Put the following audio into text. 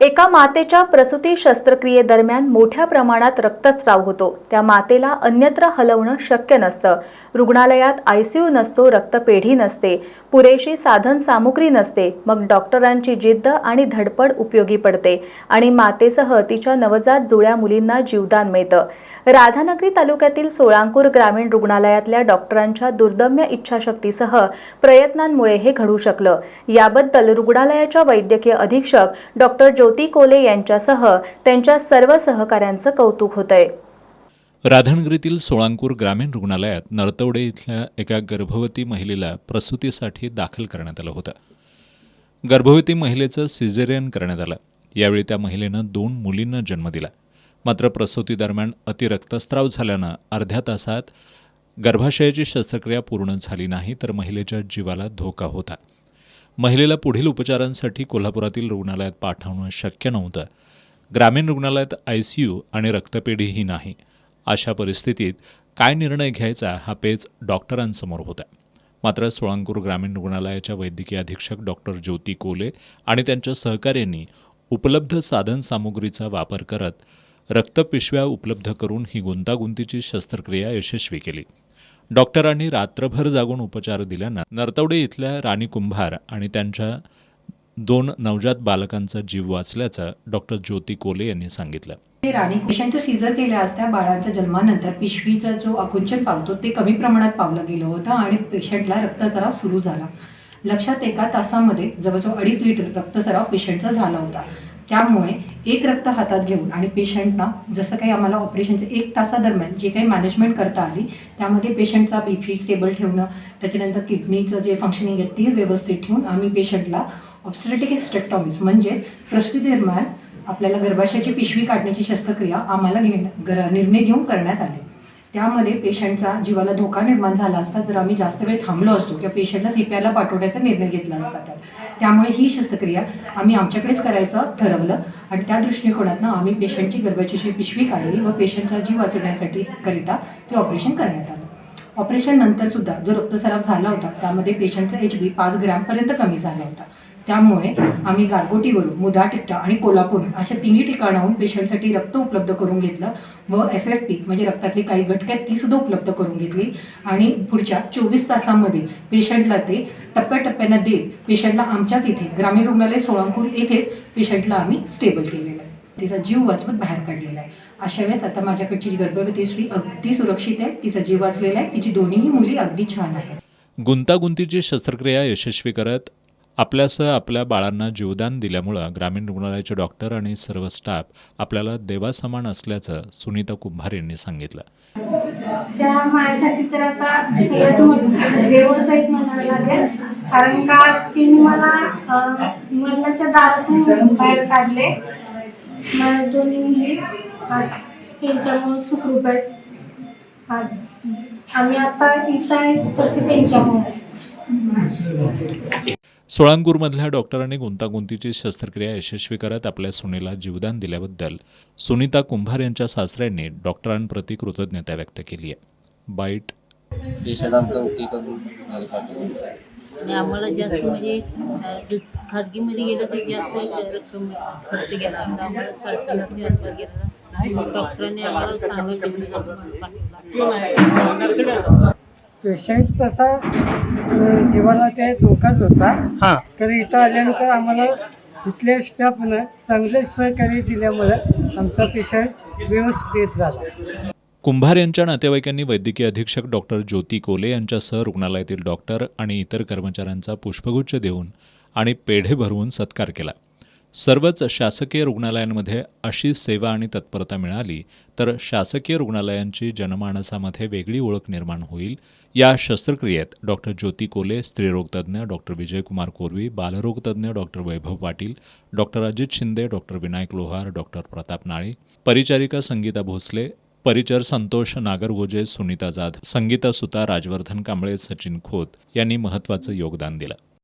एका मातेच्या प्रसूती शस्त्रक्रियेदरम्यान मोठ्या प्रमाणात रक्तस्राव होतो। त्या मातेला अन्यत्र हलवणं शक्य नसतं। रुग्णालयात आयसीयू नसतो, रक्तपेढी नसते, पुरेशी साधन सामुग्री नसते। मग डॉक्टरांची जिद्द आणि धडपड उपयोगी पडते आणि मातेसह तिच्या नवजात जुळ्या मुलींना जीवदान मिळतं। राधानगरी तालुक्यातील सोळांकूर ग्रामीण रुग्णालयातल्या डॉक्टरांच्या दुर्दम्य इच्छाशक्तीसह प्रयत्नांमुळे हे घडू शकलं। याबद्दल रुग्णालयाच्या वैद्यकीय अधीक्षक डॉक्टर ज्योती कोले यांच्यासह त्यांच्या सर्व सहकाऱ्यांचं कौतुक होतंय। राधानगरीतील सोळांकूर ग्रामीण रुग्णालयात नरतवडे इथल्या एका गर्भवती महिलेला प्रसूतीसाठी दाखल करण्यात आलं होतं। गर्भवती महिलेचं सिझेरियन करण्यात आलं। यावेळी त्या महिलेनं 2 मुलींना जन्म दिला। मात्र प्रसूतीदरम्यान अतिरक्तस्राव झाल्यानं अर्ध्या तासात गर्भाशयाची शस्त्रक्रिया पूर्ण झाली नाही, तर महिलेच्या जीवाला धोका होता। महिलेला पुढील उपचारांसाठी कोल्हापुरातील रुग्णालयात पाठवणं शक्य नव्हतं। ग्रामीण रुग्णालयात आयसीयू आणि रक्तपेढीही नाही। अशा परिस्थितीत काय निर्णय घ्यायचा हा पेच डॉक्टरांसमोर होता। मात्र सोळांकूर ग्रामीण रुग्णालयाच्या वैद्यकीय अधीक्षक डॉक्टर ज्योती कोले आणि त्यांच्या सहकाऱ्यांनी उपलब्ध साधनसामुग्रीचा वापर करत रक्तपिशव्या उपलब्ध करून ही गुंतागुंतीची शस्त्रक्रिया यशस्वी केली। डॉक्टरांनी रात्रभर जागून उपचार दिल्यानं नरतवडे इथल्या राणी कुंभार आणि त्यांच्या 2 नवजात बालकांचा जीव वाचल्याचं डॉक्टर ज्योती कोले यांनी सांगितलं। राणी पेशंटचं सीझर केल्या असता बाळाच्या जन्मानंतर पिशवीचा जो आकुंचन पावतो ते कमी प्रमाणात पावलं गेलं होतं आणि पेशंटला रक्तस्राव सुरू झाला। लक्षात एका तासामध्ये जवळजवळ 2.5 लिटर रक्तस्राव पेशंटचा झाला होता। त्यामुळे एक रक्त हातात घेऊन आणि पेशंटना जसं काही आम्हाला ऑपरेशनच्या 1 तासादरम्यान जे काही मॅनेजमेंट करता आली, त्यामध्ये पेशंटचा बीपी स्टेबल ठेवणं, त्याच्यानंतर किडनीचं जे फंक्शनिंग आहे ते व्यवस्थित ठेवून आम्ही पेशंटला ऑब्स्टेट्रिक हिस्टेक्टॉमी म्हणजेच प्रसूतीदरम्यान आपल्याला गर्भाशयाची पिशवी काढण्याची शस्त्रक्रिया आम्हाला निर्णय घेऊन करण्यात आली। त्यामध्ये पेशंटचा जीवाला धोका निर्माण झाला असता जर आम्ही जास्त वेळ थांबलो असतो किंवा पेशंटला सीपीआरला पाठवण्याचा निर्णय घेतला असता त्यामुळे ही शस्त्रक्रिया आम्ही आमच्याकडेच करायचं ठरवलं आणि त्या दृष्टिकोनातून आम्ही पेशंटची गर्भाशयाची पिशवी काढली व पेशंटचा जीव वाचवण्यासाठी करिता ते ऑपरेशन करण्यात आलं। ऑपरेशन नंतर सुद्धा जो रक्तस्राव झाला होता त्यामध्ये पेशंटचा HB 5 ग्रॅमपर्यंत कमी झाला होता। त्यामुळे आम्ही गारगोटीवरून, मुदाटिट्टा आणि कोल्हापूर अशा 3 ठिकाणाहून पेशंटसाठी रक्त उपलब्ध करून घेतलं व FFP म्हणजे रक्तातली काही घटक आहेत ती सुद्धा उपलब्ध करून घेतली आणि पुढच्या 24 तासांमध्ये पेशंटला ते टप्प्याटप्प्यानं देत पेशंटला आमच्याच इथे ग्रामीण रुग्णालय सोळांकूर येथेच पेशंटला आम्ही स्टेबल केलेलं आहे, तिचा जीव वाचवत बाहेर काढलेला आहे। अशा वेळेस आता माझ्याकडची गर्भवती स्त्री अगदी सुरक्षित आहे, तिचा जीव वाचलेला आहे, तिची दोन्हीही मुली अगदी छान आहेत। गुंतागुंतीची शस्त्रक्रिया यशस्वी करत आपल्यासह आपल्या बाळांना जीवदान दिल्यामुळं ग्रामीण रुग्णालयाचे डॉक्टर आणि सर्व स्टाफ आपल्याला देवासमान असल्याचं सुनीता कुंभार यांनी सांगितलं। त्या माझ्यासाठी तर आता सगळ्यात मोठं देवच आहेत म्हणावं लागेल, कारण का तिने मला मरणाच्या दारातून बाहेर काढले। माझ्या दोन्ही मुली आज त्यांच्यामुळे सुखरूप आहेत। आज आम्ही आता इथं आहे तर ते त्यांच्यामुळे। सोळांकूरमधल्या डॉक्टरांनी गुंतागुंतीची शस्त्रक्रिया यशस्वी करत आपल्या सुनेला जीवदान दिल्याबद्दल सुनीता कुंभार यांच्या सासऱ्यांनी डॉक्टरांप्रती कृतज्ञता व्यक्त केली आहे। बाईट पेशंट आमचा ओके करून आणि आम्हाला जास्त म्हणजे खाजगीमध्ये गेलं तर जास्त रक्कम खर्च गेला असता, आम्हाला 7.5 आसपास गेला। डॉक्टरांनी आम्हाला चांगलं ट्रीटमेंट पाठवलं। पेशंट तसा जीवाला ते धोकाच होता, तर इथं आल्यानंतर आम्हाला इथल्या स्टाफनं चांगले सहकार्य दिल्यामुळे आमचा पेशंट व्यवस्थित झाला। कुंभार यांच्या नातेवाईकांनी वैद्यकीय अधीक्षक डॉक्टर ज्योती कोले यांच्यासह रुग्णालयातील डॉक्टर आणि इतर कर्मचाऱ्यांचा पुष्पगुच्छ देऊन आणि पेढे भरवून सत्कार केला। सर्वच शासकीय रुग्णालयांमध्ये अशी सेवा आणि तत्परता मिळाली तर शासकीय रुग्णालयांची जनमानसामध्ये वेगळी ओळख निर्माण होईल। या शस्त्रक्रियेत डॉक्टर ज्योती कोले, स्त्रीरोगतज्ञ डॉक्टर विजयकुमार कोरवी, बालरोगतज्ञ डॉक्टर वैभव पाटील, डॉक्टर अजित शिंदे, डॉक्टर विनायक लोहार, डॉक्टर प्रताप नाळे, परिचारिका संगीता भोसले, परिचर संतोष नागरगोजे, सुनीता जाधव, संगीता सुतार, राजवर्धन कांबळे, सचिन खोत यांनी महत्त्वाचं योगदान दिलं।